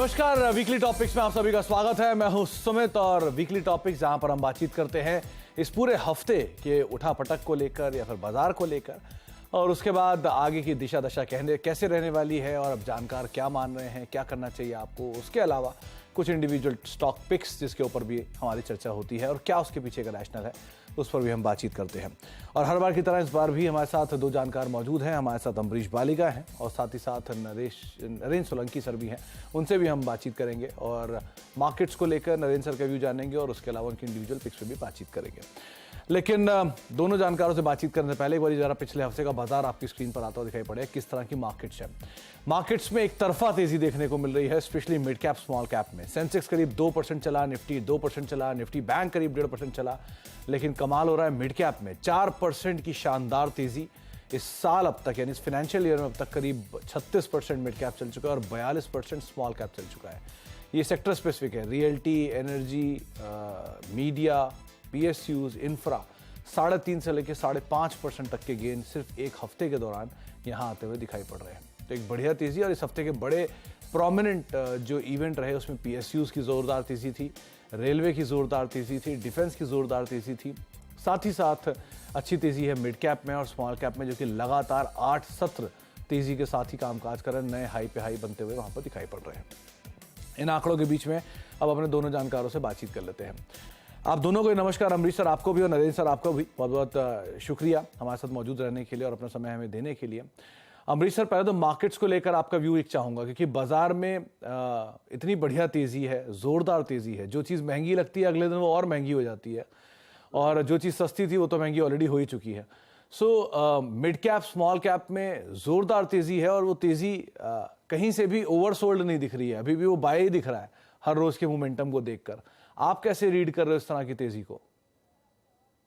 नमस्कार, weekly topics में आप सभी का स्वागत है। मैं हूं सुमित और वीकली टॉपिक्स जहां पर हम बातचीत करते हैं इस पूरे हफ्ते के उठापटक को लेकर या फिर बाजार को लेकर, और उसके बाद आगे की दिशा दशा कैसे रहने वाली है और अब जानकार क्या मान रहे हैं, क्या करना चाहिए आपको। उसके अलावा कुछ इंडिविजुअल स्टॉक पिक्स जिसके ऊपर भी हमारी चर्चा होती है और क्या उसके पीछे का रैशनल है, उस पर भी हम बातचीत करते हैं। और हर बार की तरह इस बार भी हमारे साथ दो जानकार मौजूद हैं। हमारे साथ अम्बरीश बालिगा हैं और साथ ही साथ नरेंद्र सोलंकी सर भी हैं। उनसे भी हम बातचीत करेंगे और मार्केट्स को लेकर नरेंद्र सर का व्यू जानेंगे और उसके अलावा उनकी इंडिविजुअल पिक्स पर भी बातचीत करेंगे। लेकिन दोनों जानकारों से बातचीत करने से पहले एक बार जरा पिछले हफ्ते का बाजार आपकी स्क्रीन पर आता हुआ दिखाई पड़े, किस तरह की मार्केट्स है। मार्केट्स में एक तरफा तेजी देखने को मिल रही है, specially mid cap small cap में। सेंसेक्स करीब 2% चला, निफ्टी 2% चला, निफ्टी बैंक करीब 1.5% चला। लेकिन कमाल हो रहा है मिड कैप में 4% की शानदार तेजी इस साल अब तक, यानी इस फाइनेंशियल ईयर में अब तक करीब 36% मिड कैप चल चुका है और 42% स्मॉल कैप चल चुका है। ये सेक्टर स्पेसिफिक है, realty, energy, media, PSUs, infra 3.5 से लेकर 5.5% तक के गेन सिर्फ एक हफ्ते के दौरान यहाँ आते हुए दिखाई पड़ रहे हैं। तो एक बढ़िया तेजी, और इस हफ्ते के बड़े प्रोमिनेंट जो इवेंट रहे उसमें PSUs की जोरदार तेजी थी, रेलवे की जोरदार तेजी थी, डिफेंस की जोरदार तेजी थी। साथ ही साथ अच्छी तेजी है मिड कैप में और स्मॉल कैप में, जो कि लगातार 8 सत्र तेजी के साथ ही कामकाज कर रहे हैं, नए हाई पे हाई बनते हुए वहाँ पर दिखाई पड़ रहे हैं। इन आंकड़ों के बीच में अब अपने दोनों जानकारों से बातचीत कर लेते हैं। आप दोनों को नमस्कार। अम्बरीश सर आपको भी और नरेंद्र सर आपको भी बहुत बहुत शुक्रिया हमारे साथ मौजूद रहने के लिए और अपना समय हमें देने के लिए। अम्बरीश सर, पहले तो मार्केट्स को लेकर आपका व्यू एक चाहूँगा, क्योंकि बाजार में इतनी बढ़िया तेज़ी है, ज़ोरदार तेज़ी है। जो चीज़ महंगी लगती है अगले दिन वो और महंगी हो जाती है, और जो चीज़ सस्ती थी वो तो महंगी ऑलरेडी हो ही चुकी है। So mid cap small cap में ज़ोरदार तेज़ी है और वो तेज़ी कहीं से भी ओवरसोल्ड नहीं दिख रही है, अभी भी वो बाय ही दिख रहा है हर रोज़ के मोमेंटम को देखकर। आप कैसे रीड कर रहे हो इस तरह की तेजी को?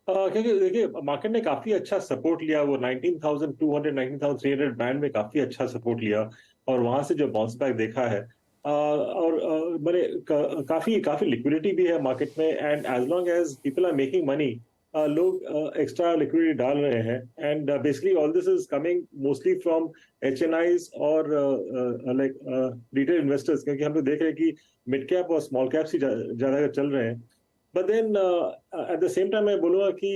क्योंकि देखिए मार्केट ने काफी अच्छा सपोर्ट लिया, वो 19,200 19,300 बैंड में काफी अच्छा सपोर्ट लिया और वहां से जो बाउंस बैक देखा है, और मैंने काफी काफी लिक्विडिटी भी है मार्केट में। And as long as people are making money, लोग एक्स्ट्रा लिक्विडिटी डाल रहे हैं। And basically all this is coming mostly from HNIs और लाइक रिटेल इन्वेस्टर्स, क्योंकि हम लोग देख रहे हैं कि मिड कैप और स्मॉल कैप ही ज्यादा चल रहे हैं। But then at the same time मैं बोलूँगा कि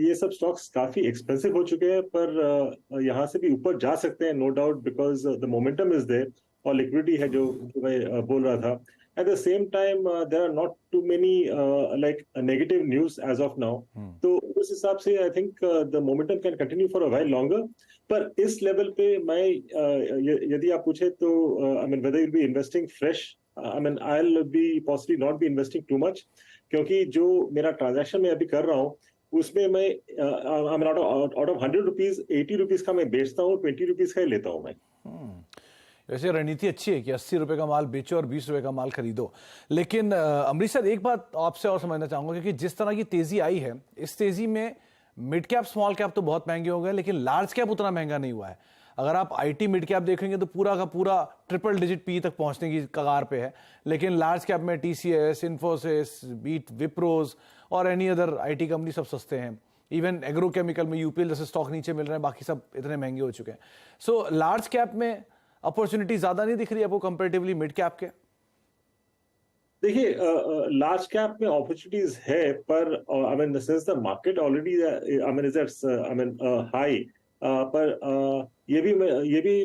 ये सब स्टॉक्स काफी एक्सपेंसिव हो चुके हैं, पर यहाँ से भी ऊपर जा सकते हैं, no doubt, because the momentum is there और लिक्विडिटी है, जो मैं बोल रहा था। At the same time there are not too many like negative news as of now. तो उस हिसाब से I think the momentum can continue for a while longer. पर इस लेवल पे मैं यदि आप पूछे तो I mean whether you be investing fresh, I mean I will be possibly not be investing too much, क्योंकि जो मेरा ट्रांजैक्शन मैं अभी कर रहा हूँ उसमें मैं आउट ऑफ 100 रुपीज 80 रुपीज का मैं बेचता हूँ, 20 रुपीज का ही लेता हूँ मैं। वैसे रणनीति अच्छी है कि 80 रुपए का माल बेचो और 20 रुपए का माल खरीदो। लेकिन अम्बरीश सर, एक बात आपसे और समझना चाहूंगा, क्योंकि जिस तरह की तेजी आई है, इस तेजी में मिड कैप स्मॉल कैप तो बहुत महंगे हो गए, लेकिन लार्ज कैप उतना महंगा नहीं हुआ है। अगर आप IT मिड कैप देखेंगे तो पूरा का पूरा ट्रिपल डिजिट PE तक पहुंचने की कगार पे है, लेकिन लार्ज कैप में TCS, इन्फोसिस, बीट, विप्रोज और एनी अदर IT कंपनी सब सस्ते हैं। इवन एग्रोकेमिकल में UPL जैसे स्टॉक नीचे मिल रहे हैं, बाकी सब इतने महंगे हो चुके हैं। सो लार्ज कैप में अपॉर्चुनिटी ज्यादा नहीं दिख रही है आपको कंपेरेटिवली मिड कैप के? देखिए लार्ज कैप में अपॉर्चुनिटीज है, पर I mean since the market already I mean is I mean high, पर ये भी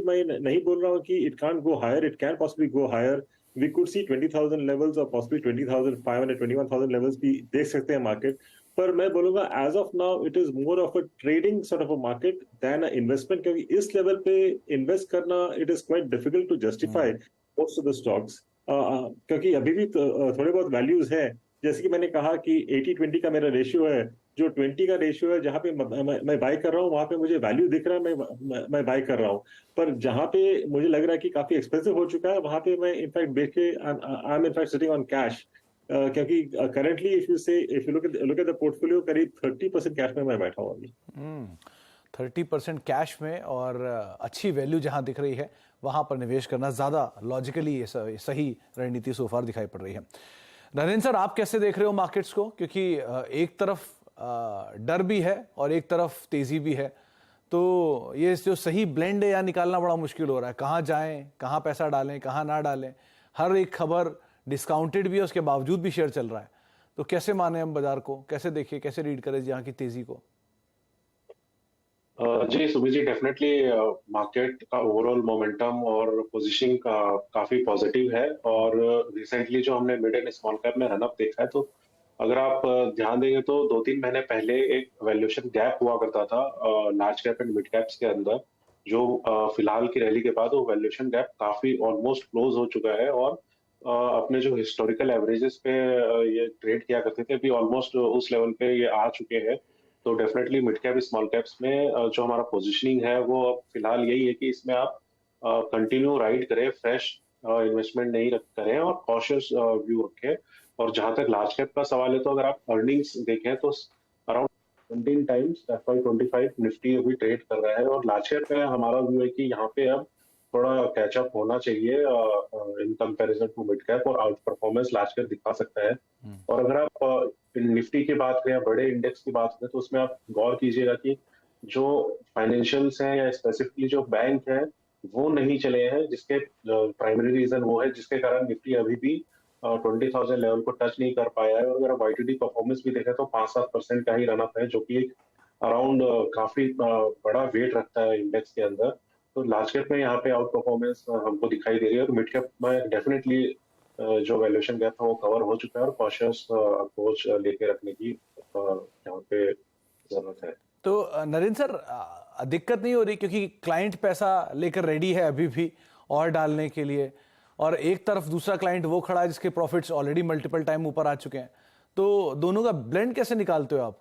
मैं नहीं बोल रहा हूँ कि it can't go higher, it can possibly go higher. We could see 20,000 levels और पॉसिबली 20,500 21,000 लेवल्स भी देख सकते हैं मार्केट। पर मैं बोलूंगा as of now it is more of a trading sort of a market than a investment, क्योंकि इस लेवल पे इन्वेस्ट करना it is quite difficult to justify most of the stocks, क्योंकि अभी भी थोड़े बहुत वैल्यूज है। जैसे कि मैंने कहा कि 80-20 का मेरा रेशियो है, जो 20 का रेशियो है जहां पे मैं बाय कर रहा हूँ वहां पे मुझे वैल्यू दिख रहा है, मैं बाय कर रहा हूँ। पर जहां पे मुझे लग रहा है कि काफी एक्सपेंसिव हो चुका है, वहां पे मैं इनफैक्ट बेच के I am in fact sitting on cash, क्योंकि currently if you look at the portfolio, करीब 30% कैश में मैं बैठा हूँ अभी। 30% कैश में, और अच्छी वैल्यू जहां दिख रही है वहां पर निवेश करना ज्यादा लॉजिकली सही रणनीति सोफार दिखाई पड़ रही है। नरेंद्र सर, आप कैसे देख रहे हो मार्केट्स को? क्योंकि एक तरफ डर भी है और एक तरफ तेजी भी है, तो ये जो सही ब्लेंड है यहाँ निकालना बड़ा मुश्किल हो रहा है। कहाँ जाएं, कहाँ पैसा डालें, कहाँ ना डालें। हर एक खबर डिस्काउंटेड भी है, उसके बावजूद भी शेयर चल रहा है। तो कैसे माने हम बाजार को, कैसे देखें, कैसे रीड करें यहाँ की तेजी को? जी सुमित जी, डेफिनेटली मार्केट का ओवरऑल मोमेंटम और पोजीशनिंग का काफी पॉजिटिव है। और रिसेंटली जो हमने मिड एंड स्मॉल कैप में रनअप देखा है, तो अगर आप ध्यान देंगे तो 2-3 महीने पहले एक वैल्यूएशन गैप हुआ करता था large cap and mid caps के अंदर, जो फिलहाल की रैली के बाद वो वैल्यूएशन गैप काफी ऑलमोस्ट क्लोज हो चुका है। और अपने जो हिस्टोरिकल एवरेजेस पे ये ट्रेड किया करते थे, अभी ऑलमोस्ट उस लेवल पे ये आ चुके हैं। तो definitely mid cap small caps में जो हमारा पोजीशनिंग है वो अब फिलहाल यही है कि इसमें आप कंटिन्यू राइड करें, फ्रेश इन्वेस्टमेंट नहीं करें और कॉशियस व्यू रखें। और जहां तक लार्ज कैप का सवाल है, तो अगर आप अर्निंग्स देखें तो अराउंड 17 टाइम्स FY25 निफ्टी अभी ट्रेड कर रहा है। और लार्ज कैप में हमारा व्यू है कि यहाँ पे अब थोड़ा कैचअप होना चाहिए in comparison to mid cap, और आउट परफॉर्मेंस लार्ज कैप दिखा सकता है। और अगर आप निफ्टी की बात करें या बड़े इंडेक्स की बात करें, तो उसमें आप गौर कीजिएगा कि जो फाइनेंशियल्स हैं या स्पेसिफिकली जो बैंक हैं वो नहीं चले हैं, जिसके प्राइमरी रीजन वो है जिसके कारण निफ्टी अभी भी 20,000 लेवल को टच नहीं कर पाया है। और अगर YTD परफॉर्मेंस भी देखें तो 5-7% का ही रनअप है, जो कि अराउंड काफी बड़ा वेट रखता है इंडेक्स के अंदर। तो लार्ज कैप में यहाँ पे आउट परफॉर्मेंस हमको दिखाई दे रही है, और मिड कैप में डेफिनेटली जो वैल्यूएशन गैप है वो कवर हो चुका है, और कॉशियस अप्रोच लेके रखने की यहाँ पे जरूरत है। तो नरेंद्र सर, दिक्कत नहीं हो रही क्योंकि क्लाइंट पैसा लेकर रेडी है अभी भी और डालने के लिए, और एक तरफ दूसरा क्लाइंट वो खड़ा है जिसके प्रॉफिट्स ऑलरेडी मल्टीपल टाइम ऊपर आ चुके हैं, तो दोनों का ब्लेंड कैसे निकालते हो आप?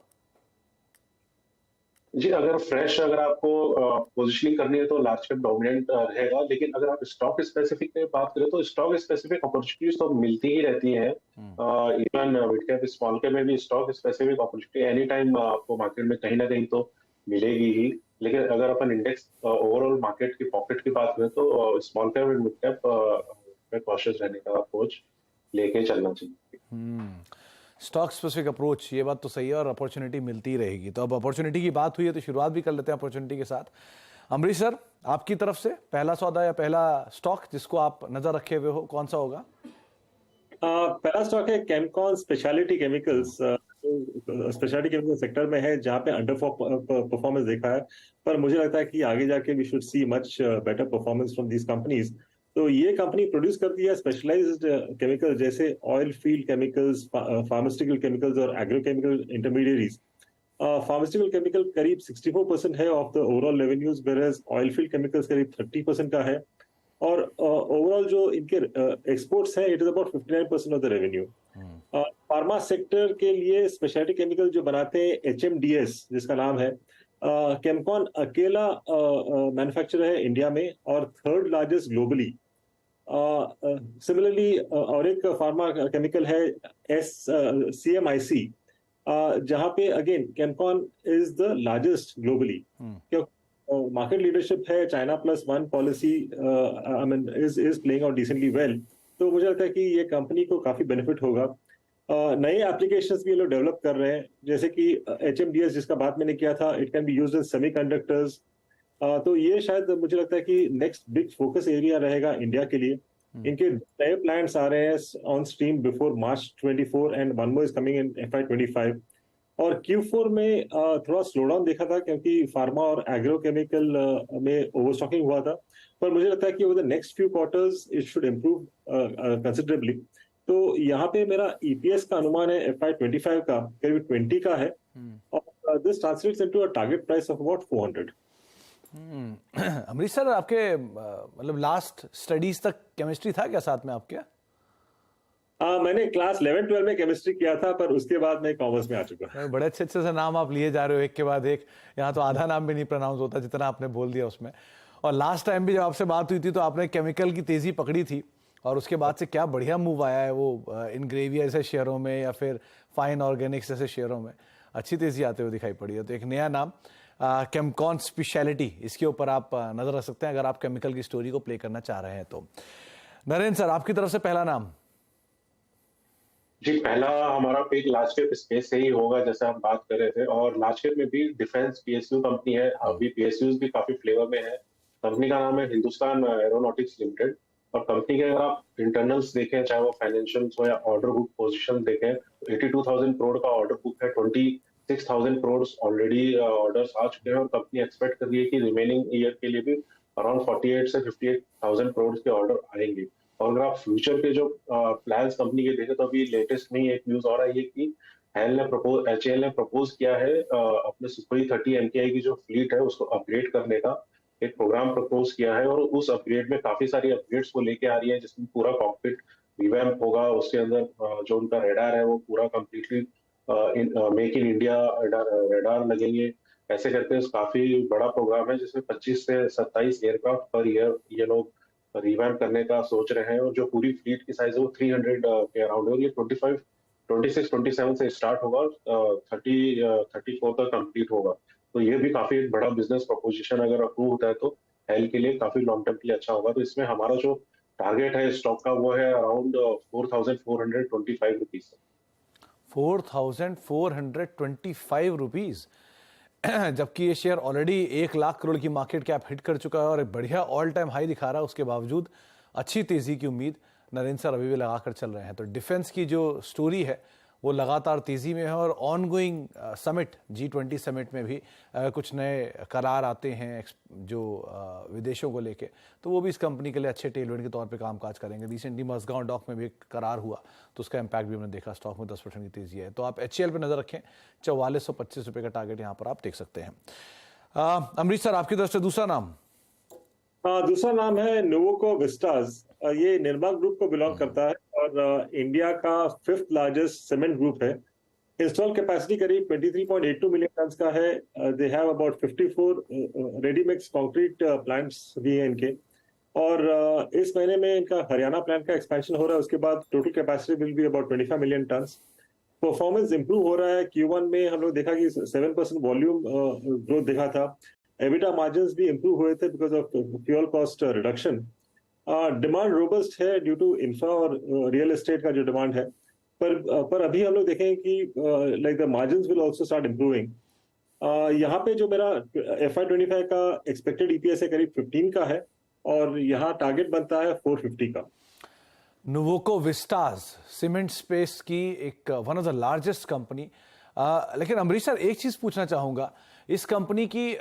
जी, अगर आपको पोजीशनिंग करनी है तो लार्ज कैप डोमिनेंट रहेगा। लेकिन अगर आप स्टॉक स्पेसिफिक में बात करें तो स्टॉक स्पेसिफिक अपॉर्चुनिटीज तो मिलती ही रहती है। Even mid cap small cap में भी stock specific opportunity any time आपको मार्केट में कहीं ना कहीं तो मिलेगी ही। लेकिन अगर अपन इंडेक्स ओवरऑल मार्केट की पॉकेट की बात करें तो small cap and mid cap में कॉशियस रहने का अप्रोच लेके चलना चाहिए। स्टॉक स्पेसिफिक अप्रोच, ये बात तो सही है, और अपॉर्चुनिटी मिलती रहेगी। तो अब अपॉर्चुनिटी की बात हुई है तो शुरुआत भी कर लेते हैं अपॉर्चुनिटी के साथ। अमरीश सर, आपकी तरफ से पहला सौदा या पहला स्टॉक जिसको आप नजर रखे हुए हो, कौन सा होगा? पहला स्टॉक है Chemcon speciality chemicals. Speciality chemical sector में है जहां पे अंडर परफॉर्मेंस देखा है, पर मुझे लगता है कि आगे जाके we should see much better performance from these companies. तो ये कंपनी प्रोड्यूस करती है स्पेशलाइज्ड केमिकल जैसे oil field chemicals, pharmaceutical chemicals और एग्रोकेमिकल इंटरमीडिएरीज। फार्मास्यूटिकल केमिकल करीब 64% है of the overall revenues, whereas oil field chemicals करीब 30% का है। और ओवरऑल जो इनके एक्सपोर्ट्स हैं, it is about 59% of the revenue. Pharma sector के लिए स्पेशलिटी केमिकल जो बनाते हैं HMDS जिसका नाम है, केमकॉन अकेला मैन्युफैक्चरर है इंडिया में और थर्ड लार्जेस्ट ग्लोबली। सिमिलरली और एक फार्मा केमिकल है CMIC, जहां पे again Chemcon is the largest globally, क्योंकि मार्केट लीडरशिप है, China +1 policy I mean is playing out decently well. तो मुझे लगता है कि ये कंपनी को काफी बेनिफिट होगा। नए एप्लीकेशंस भी ये लोग डेवलप कर रहे हैं, जैसे कि HMDS जिसका बात मैंने किया था, it can be used in semiconductors. तो ये शायद मुझे लगता है कि नेक्स्ट बिग फोकस एरिया रहेगा इंडिया के लिए। इनके नए प्लांट्स आ रहे हैं on stream before March 24 and one more is coming in FY25। और Q4 में थोड़ा स्लो डाउन देखा था क्योंकि फार्मा और एग्रोकेमिकल में ओवरस्टॉकिंग हुआ था, पर मुझे लगता है कि over the next few quarters it should improve considerably. तो यहाँ पे मेरा EPS का अनुमान है FY25 का करीब 20 का है, और this translates into a target price of about 400। Amrish sir, आपके मतलब लास्ट स्टडीज तक केमिस्ट्री था क्या साथ में आपके? मैंने क्लास 11-12 में केमिस्ट्री किया था, पर उसके बाद मैं कॉमर्स में आ चुका। बड़े अच्छे अच्छे से नाम आप लिए जा रहे हो एक के बाद एक। यहाँ तो आधा नाम भी नहीं प्रोनाउंस होता जितना आपने बोल दिया उसमें। और लास्ट टाइम भी जब आपसे बात हुई थी तो आपने केमिकल की तेजी पकड़ी थी, और उसके बाद से क्या बढ़िया मूव आया है वो इनग्रेविया जैसे शेयरों में या फिर फाइन ऑर्गेनिक्स जैसे शेयरों में अच्छी तेजी आते हुए दिखाई पड़ी है। तो एक नया नाम केमकॉन स्पेशलिटी, इसके ऊपर आप नजर रख सकते हैं अगर आप केमिकल की स्टोरी को प्ले करना चाह रहे हैं तो। नरेंद्र सर, आपकी तरफ से पहला नाम? जी, पहला हमारा पिक लार्ज कैप स्पेस से ही होगा जैसे हम बात कर रहे थे। और लार्ज कैप में भी डिफेंस PSU कंपनी है, अभी PSUs भी काफी फ्लेवर में है। कंपनी का नाम है हिंदुस्तान एरोनॉटिक्स लिमिटेड। और कंपनी के अगर आप इंटरनल्स देखें, चाहे वो फाइनेंशियल्स हो या ऑर्डर बुक पोजीशन देखें, तो 82,000 करोड़ का ऑर्डर बुक है, 26,000 करोड़ ऑलरेडी ऑर्डर्स आ चुके हैं और कंपनी एक्सपेक्ट कर रही है कि रिमेनिंग ईयर के लिए भी अराउंड 48 से 58,000 करोड़ के ऑर्डर आएंगे। और अगर आप फ्यूचर के जो प्लान्स कंपनी के देखें, तो अभी लेटेस्ट में एक न्यूज आ रहा है कि एचएएल ने प्रपोज किया है अपने सुखोई 30 एमकेआई की जो फ्लीट है उसको अपग्रेड करने का एक प्रोग्राम प्रपोज किया है। और उस अपग्रेड में काफी सारी अपग्रेड्स को लेके आ रही है, जिसमें पूरा कॉकपिट रिवैम्प होगा, उसके अंदर जो उनका रेडार है वो पूरा completely make in India radar लगेंगे। ऐसे करके काफी बड़ा प्रोग्राम है जिसमें 25 से 27 एयरक्राफ्ट पर ईयर ये लोग रिवैम्प करने का सोच रहे हैं। और जो पूरी फ्लीट की साइज है वो 300 के अराउंड है और ये 26-27 से स्टार्ट होगा, 34 तक कंप्लीट होगा। तो ये भी काफी एक बड़ा बिजनेस प्रोपोजिशन अगर अप्रूव होता है तो हेल के लिए काफी लॉन्ग टर्म के लिए अच्छा होगा। तो इसमें हमारा जो टारगेट है स्टॉक का वो है अराउंड 4,425 रुपीज। 4,425 रुपीज, जबकि ये शेयर ऑलरेडी 1 लाख करोड़ की मार्केट कैप हिट कर चुका है और एक बढ़िया ऑल टाइम हाई दिखा रहा है। उसके बावजूद अच्छी तेजी की उम्मीद नरेंद्र सर अभी भी लगाकर चल रहे हैं। तो डिफेंस की जो स्टोरी है वो लगातार तेजी में है और ऑनगोइंग समिट G20 समिट में भी कुछ नए करार आते हैं जो विदेशों को लेके, तो वो भी इस कंपनी के लिए अच्छे टेलविंड के तौर पे कामकाज करेंगे। रिसेंटली मज़गांव डॉक में भी एक करार हुआ तो उसका इम्पैक्ट भी हमने देखा, स्टॉक में 10% की तेजी है। तो आप HCL पे नजर रखें, 4425 रुपये का टारगेट यहाँ पर आप देख सकते हैं। अमरीश सर, आपकी तरफ से दूसरा नाम? दूसरा नाम है नुवोको विस्टास। ये निर्मा ग्रुप को बिलोंग करता है और इंडिया का 5th लार्जेस्ट सीमेंट ग्रुप है। इंस्टॉल कैपेसिटी करीब 23.82 मिलियन टन्स का है। They have about 54 ready mix concrete plants भी हैं इनके। और इस महीने में इनका हरियाणा प्लांट का एक्सपेंशन हो रहा है। उसके बाद total capacity will be about 25 million turns. Performance improve हो रहा है। Q1 में हम लोग देखा कि 7% वॉल्यूम ग्रोथ देखा था। एबिटा मार्जिन्स भी इंप्रूव हुए थे because of fuel cost reduction. Demand robust है ड्यू टू इंफ्रा और रियल एस्टेट का जो डिमांड है। पर अभी हम लोग देखें कि like the margins will also start improving. यहाँ पे जो मेरा FY25 का एक्सपेक्टेड EPS है करीब 15 का है और यहाँ टारगेट बनता है 450 का। नुवोको विस्टास सीमेंट स्पेस की एक one of the largest company. लेकिन अमरीश सर, एक चीज पूछना चाहूंगा, इस कंपनी की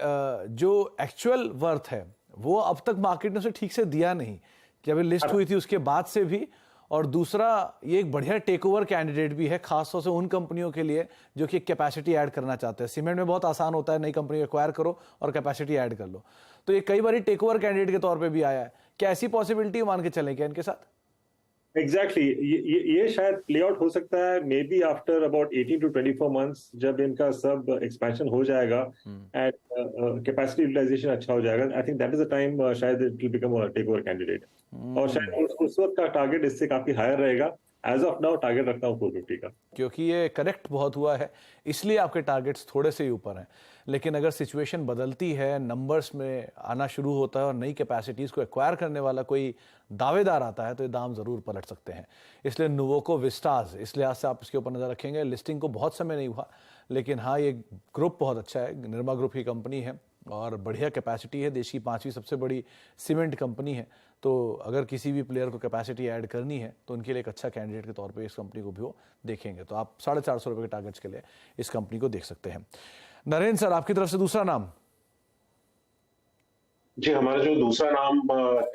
जो एक्चुअल वर्थ है वो अब तक मार्केट ने उसे ठीक से दिया नहीं, जब ये लिस्ट हुई थी उसके बाद से भी। और दूसरा, ये एक बढ़िया टेक ओवर कैंडिडेट भी है, खासतौर से उन कंपनियों के लिए जो कि कैपेसिटी ऐड करना चाहते हैं। सीमेंट में बहुत आसान होता है, नई कंपनी एक्वायर करो और कैपेसिटी ऐड कर लो। तो ये कई बार टेक ओवर कैंडिडेट के तौर पर भी आया है। क्या ऐसी पॉसिबिलिटी मान के चलें क्या इनके साथ? एग्जैक्टली ये शायद प्ले आउट हो सकता है may be after about 18 to 24 months, जब इनका सब एक्सपेंशन हो जाएगा एंड कैपेसिटी यूटिलाइजेशन अच्छा हो जाएगा। I think that is the time शायद it will become a takeover candidate. और शायद उस वक्त का टारगेट इससे काफी हायर रहेगा। एज ऑफ नाउ टारगेट रखता हूँ 450 का, क्योंकि ये करेक्ट बहुत हुआ है इसलिए आपके टारगेट्स थोड़े से ही ऊपर हैं। लेकिन अगर सिचुएशन बदलती है, नंबर्स में आना शुरू होता है और नई कैपेसिटीज़ को एक्वायर करने वाला कोई दावेदार आता है तो ये दाम ज़रूर पलट सकते हैं। इसलिए नुवोको विस्टास, इस लिहाज से आप इसके ऊपर नज़र रखेंगे। लिस्टिंग को बहुत समय नहीं हुआ, लेकिन हाँ, ये ग्रुप बहुत अच्छा है, निर्मा ग्रुप की कंपनी है और बढ़िया कैपेसिटी है, देश की 5वीं सबसे बड़ी सीमेंट कंपनी है। तो अगर किसी भी प्लेयर को कैपेसिटी ऐड करनी है तो उनके लिए एक अच्छा कैंडिडेट के तौर पे इस कंपनी को भी वो देखेंगे। तो आप 450 रुपये के टारगेट्स के लिए इस कंपनी को देख सकते हैं। नरेंद्र सर, आपकी तरफ से दूसरा नाम? जी, हमारा जो दूसरा नाम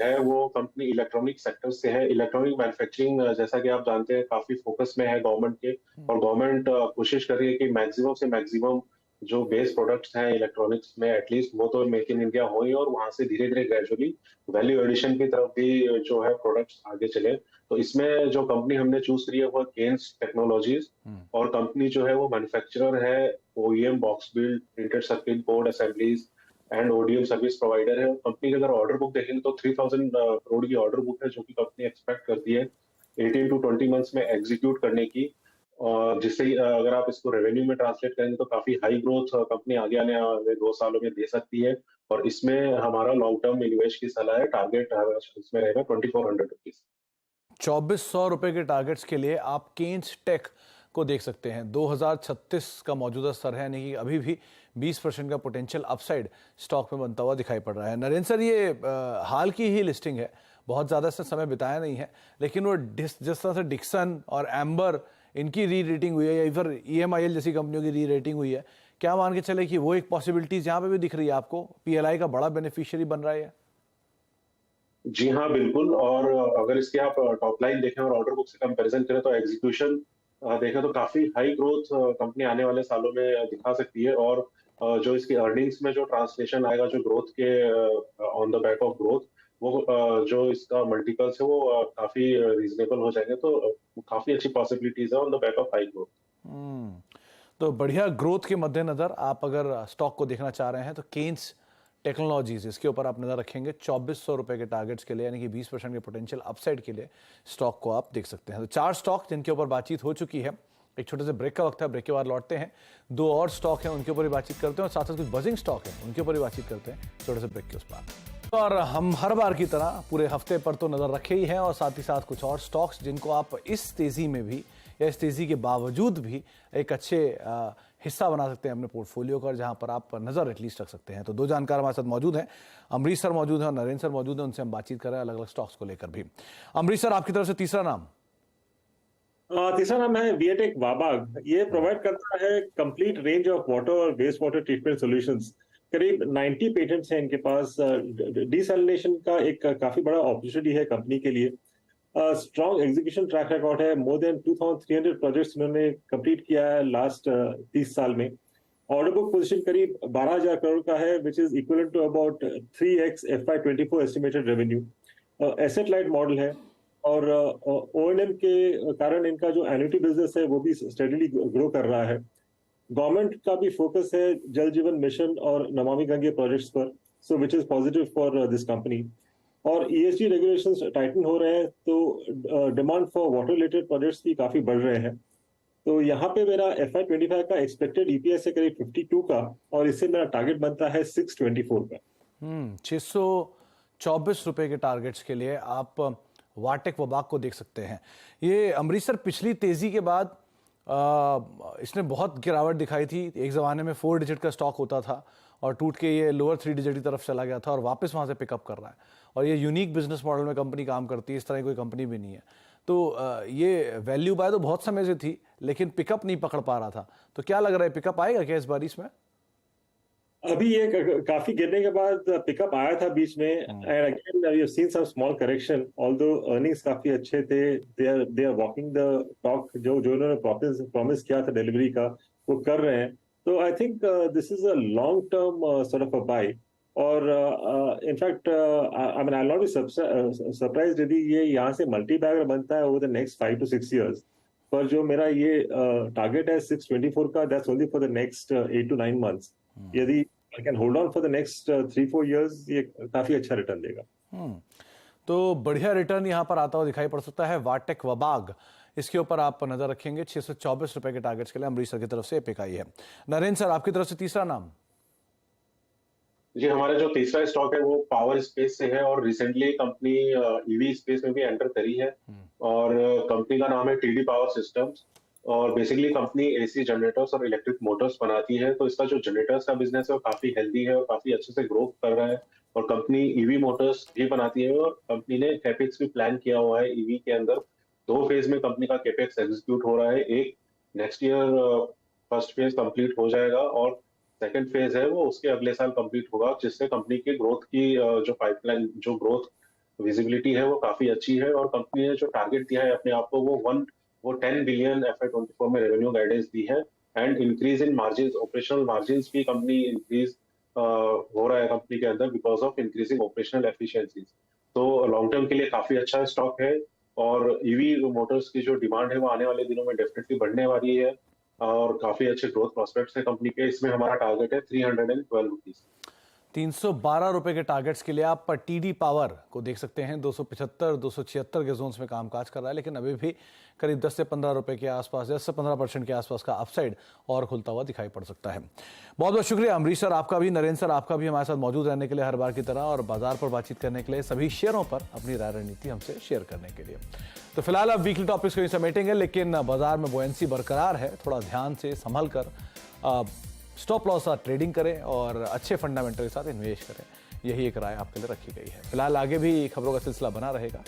है वो कंपनी इलेक्ट्रॉनिक सेक्टर से है। इलेक्ट्रॉनिक मैन्युफैक्चरिंग, जैसा कि आप जानते हैं, काफी फोकस में है गवर्नमेंट के। और गवर्नमेंट कोशिश कर रही है कि मैक्सिमम से मैक्सिमम जो बेस प्रोडक्ट्स हैं इलेक्ट्रॉनिक्स में एटलीस्ट वो तो मेक इन इंडिया हो ही, और वहां से धीरे धीरे ग्रेजुअली वैल्यू एडिशन की तरफ भी जो है प्रोडक्ट्स आगे चले। तो इसमें जो कंपनी हमने चूज करी है वो केन्स टेक्नोलॉजीज। और कंपनी जो है वो मैन्युफैक्चरर है, OEM box build, printed circuit board assemblies and ODM service provider है। कंपनी की अगर ऑर्डर बुक देखेंगे तो 3000 करोड़ की ऑर्डर बुक है, जो कि कंपनी एक्सपेक्ट करती है 18 to 20 मंथ्स में एग्जीक्यूट करने की। और जिससे अगर आप इसको रेवेन्यू में ट्रांसलेट करेंगे तो काफी हाई ग्रोथ कंपनी आगे आने वाले 2 सालों में दे सकती है। और इसमें हमारा लॉन्ग टर्म निवेश की सलाह है। टारगेट इसमें रहेगा 2400 रुपीज। 2400 रुपये के टारगेट्स के लिए आप केन्स टेक को देख सकते हैं। 2036 का मौजूदा स्तर है, यानी कि अभी भी 20% का पोटेंशियल अपसाइड स्टॉक में बनता हुआ दिखाई पड़ रहा है। नरेंद्र सर, ये हाल की ही लिस्टिंग है, बहुत ज़्यादा इसने समय बिताया नहीं है, लेकिन वो जिस तरह से डिक्सन और एम्बर इनकी री रेटिंग हुई है या फिर EMIL जैसी कंपनियों की री रेटिंग हुई है, क्या मान के चले कि वो एक पॉसिबिलिटीज यहाँ पे भी दिख रही है आपको? PLI का बड़ा बेनिफिशियरी बन रहा है? जी हाँ, बिल्कुल। और अगर इसके आप टॉप लाइन देखें और ऑर्डर बुक से कंपैरिजन करें तो एग्जीक्यूशन देखें तो काफी हाई ग्रोथ कंपनी आने वाले सालों में दिखा सकती है। और जो इसकी अर्निंग्स में जो ट्रांसलेशन आएगा, जो ग्रोथ के on the back of growth, वो जो इसका मल्टीपल्स है वो काफी रीजनेबल हो जाएंगे। तो काफी अच्छी पॉसिबिलिटीज है on the back of high growth. तो बढ़िया ग्रोथ के मद्देनजर आप अगर स्टॉक को देखना चाह रहे हैं तो केन्स टेक्नोलॉजीज, इसके ऊपर आप नजर रखेंगे। 2400 रुपए के टारगेट्स के लिए, यानी कि 20% के पोटेंशियल अपसाइड के लिए स्टॉक को आप देख सकते हैं। तो 4 स्टॉक जिनके ऊपर बातचीत हो चुकी है। एक छोटे से ब्रेक का वक्त है, ब्रेक के बाद लौटते हैं। 2 और स्टॉक हैं, उनके ऊपर भी बातचीत करते हैं और साथ साथ कुछ बजिंग स्टॉक है, उनके ऊपर भी बातचीत करते हैं छोटे से ब्रेक के उस पार। और हम हर बार की तरह पूरे हफ्ते पर तो नजर रखे ही हैं और साथ ही साथ कुछ और स्टॉक्स जिनको आप इस तेजी में भी या इस तेजी के बावजूद भी एक अच्छे हिस्सा बना सकते हैं अपने पोर्टफोलियो का, जहां पर आप नजर एटलीस्ट रख सकते हैं। तो 2 जानकार हमारे साथ मौजूद हैं, अमरीश सर मौजूद हैं और नरेंद्र सर मौजूद हैं। उनसे हम बातचीत कर रहे हैं अलग अलग स्टॉक्स को लेकर भी। अमरीश सर, आपकी तरफ से तीसरा नाम? तीसरा नाम है विएटेक वाबाग। ये प्रोवाइड करता है कंप्लीट रेंज ऑफ वाटर और वेस्ट वाटर ट्रीटमेंट सॉल्यूशंस। करीब 90 पेटेंट्स हैं इनके पास। डिसैलिनेशन का एक काफी बड़ा अपॉर्चुनिटी है कंपनी के लिए। स्ट्रॉन्ग एग्जीक्यूशन ट्रैक रिकॉर्ड है। मोर देन 2300 प्रोजेक्ट्स इन्होंने कंप्लीट किया है लास्ट 30 साल में। ऑर्डर बुक पोजीशन करीब 12,000 करोड़ का है, which is equal to about 3x FY24 estimated revenue. Asset light model है और O&M के कारण इनका जो एन्युटी बिजनेस है वो भी स्टेडीली ग्रो कर रहा है। गवर्नमेंट का भी फोकस है जल जीवन मिशन और नमामि गंगे प्रोजेक्ट्स पर, so which is positive for this company. और ESG रेगुलेशंस टाइटन हो रहे हैं तो demand for water related projects भी काफी बढ़ रहे हैं। तो यहाँ पे मेरा FY25 का एक्सपेक्टेड EPS है करीब 52 का और इससे मेरा टारगेट बनता है 624 का। 624 रुपए के टारगेट्स के लिए आप वाटेक वबाग को देख सकते हैं। ये अमरीश सर, पिछली तेजी के बाद इसने बहुत गिरावट दिखाई थी। एक ज़माने में 4 डिजिट का स्टॉक होता था और टूट के ये लोअर 3 डिजिट की तरफ चला गया था और वापस वहाँ से पिकअप कर रहा है। और ये यूनिक बिजनेस मॉडल में कंपनी काम करती है, इस तरह की कोई कंपनी भी नहीं है। तो ये वैल्यू बाय तो बहुत समय से थी, लेकिन पिकअप नहीं पकड़ पा रहा था। तो क्या लग रहा है, पिकअप आएगा क्या इस बार इसमें? अभी ये काफी गिरने के बाद पिकअप आया था बीच में, and again we have seen some small correction. Although earnings काफी अच्छे थे, they are walking the talk. जो इन्होंने प्रॉमिस किया था डिलीवरी का वो कर रहे हैं। तो I think this is a long term sort of a buy. और in fact I mean I will not be surprised यदि ये यहाँ से मल्टी बैगर बनता है over the next 5 to 6 years। पर जो मेरा ये टारगेट है 624 का, that's only for the next 8 to 9 months। यदि I can hold on for the next 3-4 years, ये काफी अच्छा रिटर्न देगा। तो बढ़िया रिटर्न यहाँ पर आता हुआ दिखाई पड़ सकता है। वाटेक वबाग, इसके ऊपर आप नजर रखेंगे। 624 रुपए के टारगेट्स के लिए अमरीश सर की तरफ से एपिक आई है। नरेंद्र सर, आपकी तरफ से तीसरा नाम? जी, हमारा जो तीसरा स्टॉक है वो पावर स्पेस से है और रिसेंटली कंपनी EV स्पेस में भी एंटर करी है। और कंपनी का नाम है TD पावर सिस्टम्स। और बेसिकली कंपनी AC जनरेटर्स और इलेक्ट्रिक मोटर्स बनाती है। तो इसका जो जनरेटर्स का बिजनेस है वो काफी हेल्दी है और काफी अच्छे से ग्रो कर रहा है। और कंपनी EV मोटर्स भी बनाती है और कंपनी ने कैपेक्स भी प्लान किया हुआ है EV के अंदर। 2 फेज में कंपनी का कैपेक्स एग्जीक्यूट हो रहा है। एक next year first phase complete हो जाएगा और सेकंड फेज है वो उसके अगले साल कंप्लीट होगा, जिससे कंपनी की ग्रोथ की जो पाइपलाइन, जो ग्रोथ विजिबिलिटी है वो काफी अच्छी है। और कंपनी ने जो टारगेट दिया है अपने आप को वो 10 बिलियन FY24 में रेवेन्यू गाइडेंस दी है। And increase in margin, operational margin भी कंपनी इंक्रीज हो रहा है कंपनी के अंदर because of increasing operational efficiencies. तो लॉन्ग टर्म के लिए काफी अच्छा स्टॉक है। और EV मोटर्स की जो डिमांड है वो आने वाले दिनों में डेफिनेटली बढ़ने वाली है और काफी अच्छे ग्रोथ प्रोस्पेक्ट्स है कंपनी के। इसमें हमारा टारगेट है 312 रुपीज। 312 रुपए के टारगेट्स के लिए आप TD पावर को देख सकते हैं। 275-276 के जोन्स में कामकाज कर रहा है, लेकिन अभी भी करीब 10 से 15 रुपए के आसपास, 10 से 15% के आसपास का अपसाइड और खुलता हुआ दिखाई पड़ सकता है। बहुत बहुत शुक्रिया अमरीश सर आपका भी, नरेंद्र सर आपका भी हमारे साथ मौजूद रहने के लिए हर बार की तरह, और बाजार पर बातचीत करने के लिए, सभी शेयरों पर अपनी राय रणनीति हमसे शेयर करने के लिए। तो फिलहाल अब वीकली टॉपिक्स को ही समेटेंगे, लेकिन बाजार में बोयंसी बरकरार है। थोड़ा ध्यान से संभल कर स्टॉप लॉस साथ ट्रेडिंग करें और अच्छे फंडामेंटल के साथ इन्वेस्ट करें। यही एक राय आपके लिए रखी गई है। फिलहाल आगे भी खबरों का सिलसिला बना रहेगा।